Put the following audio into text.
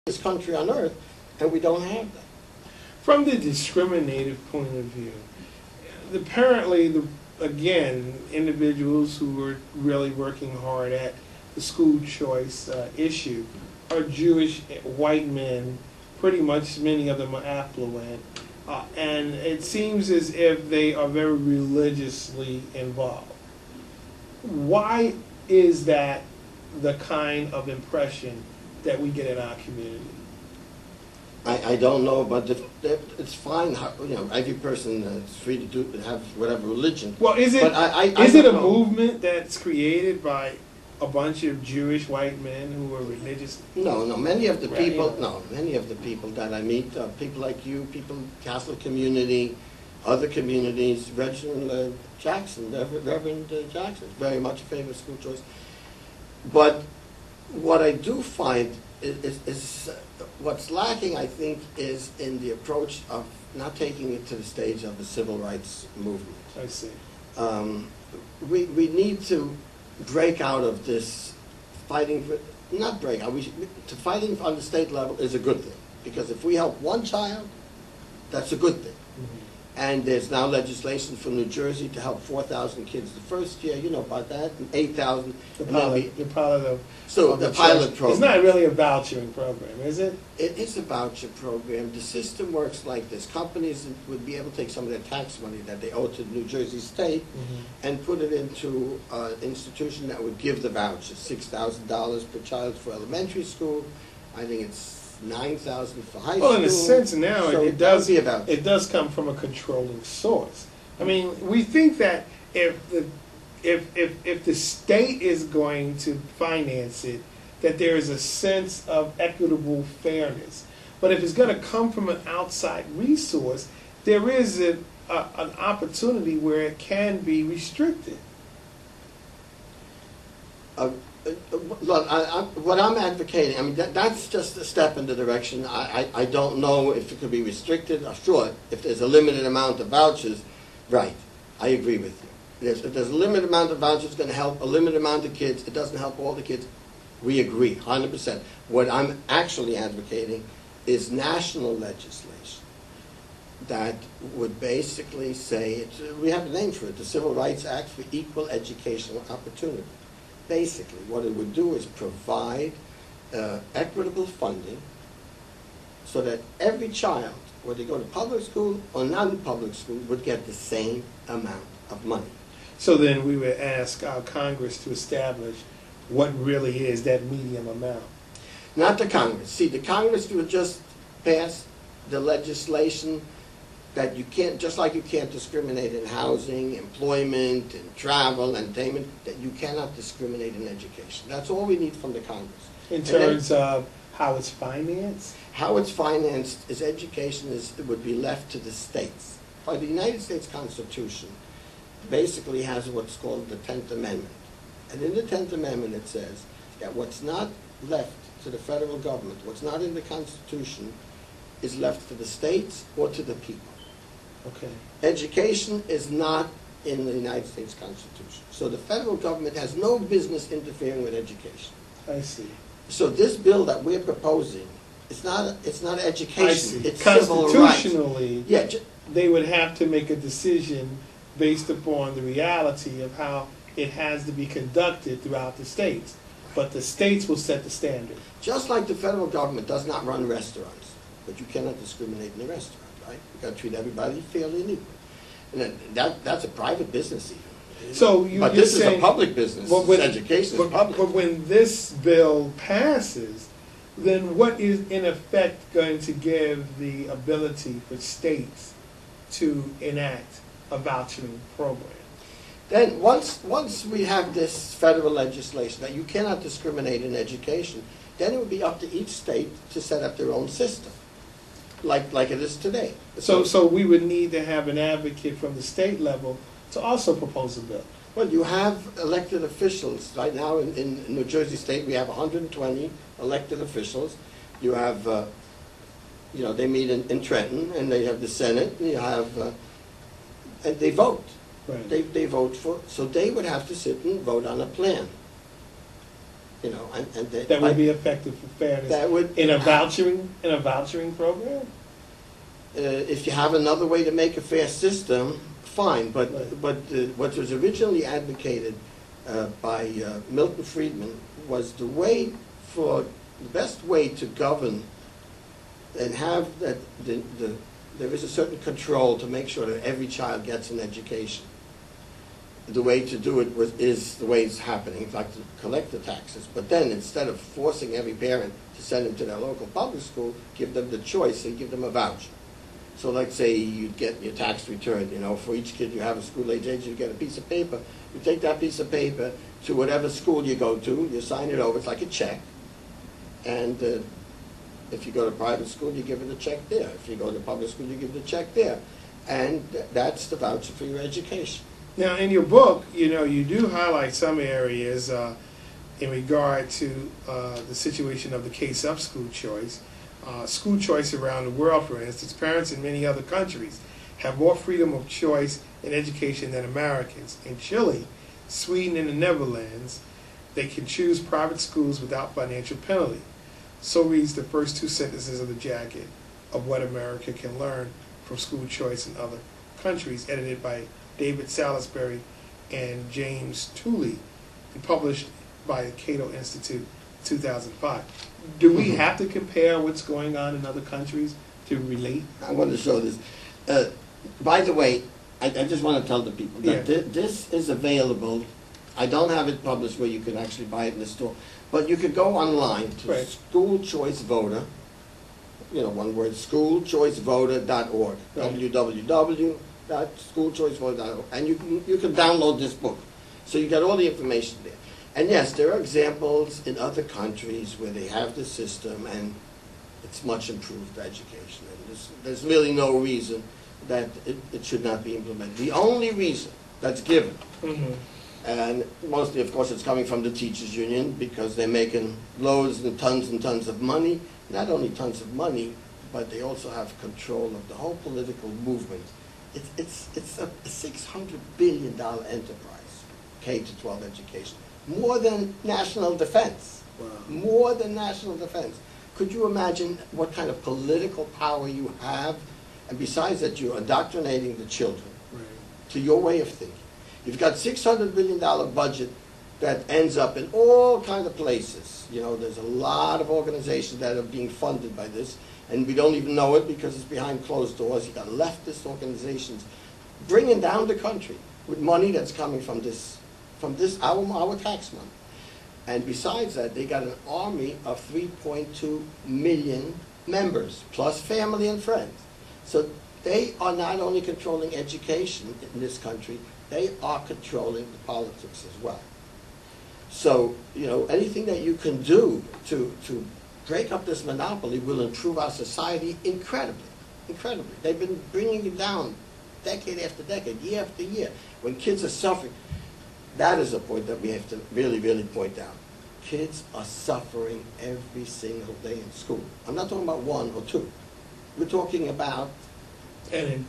this country on earth, and we don't have that. From the discriminative point of view, apparently, again, individuals who are really working hard at the school choice issue are Jewish white men. Pretty much many of them are affluent. And it seems as if they are very religiously involved. Why is that the kind of impression that we get in our community? I don't know, but it's fine. Every person is free to have whatever religion. Well, is it is it a movement that's created by a bunch of Jewish white men who are religious? No. Many of the people that I meet, people like you, people Catholic community, other communities, Reverend Jackson, Reverend Jackson is very much a favor of school choice. But what I do find is what's lacking, I think, is in the approach of not taking it to the stage of the civil rights movement. I see. We need to break out of this fighting for, not break out, fighting on the state level is a good thing. Because if we help one child, that's a good thing. Mm-hmm. And there's now legislation from New Jersey to help 4,000 kids the first year. You know about that, and 8,000. The pilot program. It's not really a vouchering program, is it? It is a voucher program. The system works like this. Companies would be able to take some of their tax money that they owe to the New Jersey state and put it into an institution that would give the voucher, $6,000 per child for elementary school. I think it's $9,000 for high school. Well, in a sense now, so it does come from a controlling source. I mean, we think that if the state is going to finance it, that there is a sense of equitable fairness. But if it's going to come from an outside resource, there is an opportunity where it can be restricted. Look, what I'm advocating, I mean, that's just a step in the direction. I don't know if it could be restricted. Sure, if there's a limited amount of vouchers, right, I agree with you. If there's a limited amount of vouchers, it's going to help a limited amount of kids. It doesn't help all the kids. We agree, 100%. What I'm actually advocating is national legislation that would basically say, we have a name for it, the Civil Rights Act for Equal Educational Opportunity. Basically, what it would do is provide equitable funding so that every child, whether they go to public school or non-public school, would get the same amount of money. So then we would ask our Congress to establish what really is that medium amount. Not the Congress. See, the Congress would just pass the legislation that you can't, just like you can't discriminate in housing, employment, and travel, entertainment, that you cannot discriminate in education. That's all we need from the Congress. In terms of how it's financed? How it's financed is education would be left to the states. By the United States Constitution, basically has what's called the 10th Amendment. And in the 10th Amendment it says that what's not left to the federal government, what's not in the Constitution, is left to the states or to the people. Okay. Education is not in the United States Constitution. So the federal government has no business interfering with education. I see. So this bill that we're proposing, it's not education. I see. It's civil rights. Constitutionally, they would have to make a decision based upon the reality of how it has to be conducted throughout the states. But the states will set the standard. Just like the federal government does not run restaurants, but you cannot discriminate in the restaurant. Right? You've got to treat everybody fairly and equal. And that's a private business even. So but this is a public business. Education is public. But when this bill passes, then what is in effect going to give the ability for states to enact a vouchering program? Then once we have this federal legislation that you cannot discriminate in education, then it would be up to each state to set up their own system. Like it is today. So we would need to have an advocate from the state level to also propose a bill. Well, you have elected officials. Right now in New Jersey State, we have 120 elected officials. You have, they meet in Trenton, and they have the Senate, and you have, and they vote. Right. They vote for, so they would have to sit and vote on a plan. and That would be effective for fairness. That would in a vouchering program. If you have another way to make a fair system, fine. But Right. What was originally advocated by Milton Friedman was the best way to govern and have that there is a certain control to make sure that every child gets an education. The way to do it is the way it's happening. It's like to collect the taxes. But then instead of forcing every parent to send them to their local public school, give them the choice and give them a voucher. So let's say you get your tax return, for each kid you have a school-age age, you get a piece of paper. You take that piece of paper to whatever school you go to, you sign it over, it's like a check. And if you go to private school, you give it a check there. If you go to public school, you give the check there. And that's the voucher for your education. Now, in your book, you do highlight some areas in regard to the situation of the case of school choice. School choice around the world, for instance, parents in many other countries have more freedom of choice in education than Americans. In Chile, Sweden, and the Netherlands, they can choose private schools without financial penalty. So reads the first two sentences of the jacket of What America Can Learn from School Choice in Other Countries, edited by David Salisbury and James Tooley, and published by the Cato Institute 2005. Do we have to compare what's going on in other countries to relate? I want to show this. By the way, I just want to tell the people that this is available. I don't have it published where you can actually buy it in the store, but you could go online to Right. School Choice Voter, one word, schoolchoicevoter.org, Right. www.schoolchoicevoter.org, and you can download this book. So you got all the information there. And yes, there are examples in other countries where they have the system and it's much improved education. And there's really no reason that it should not be implemented. The only reason that's given, and mostly, of course, it's coming from the teachers' union because they're making loads and tons of money. Not only tons of money, but they also have control of the whole political movement. It's a $600 billion enterprise, K-12 education. More than national defense. Wow. More than national defense. Could you imagine what kind of political power you have? And besides that, you're indoctrinating the children to your way of thinking. You've got $600 billion budget that ends up in all kinds of places. There's a lot of organizations that are being funded by this, and we don't even know it because it's behind closed doors. You've got leftist organizations bringing down the country with money that's coming from our tax money. And besides that, they got an army of 3.2 million members, plus family and friends. So they are not only controlling education in this country, they are controlling the politics as well. So, anything that you can do to break up this monopoly will improve our society incredibly. They've been bringing it down decade after decade, year after year. When kids are suffering, that is a point that we have to really, really point out. Kids are suffering every single day in school. I'm not talking about one or two. We're talking about And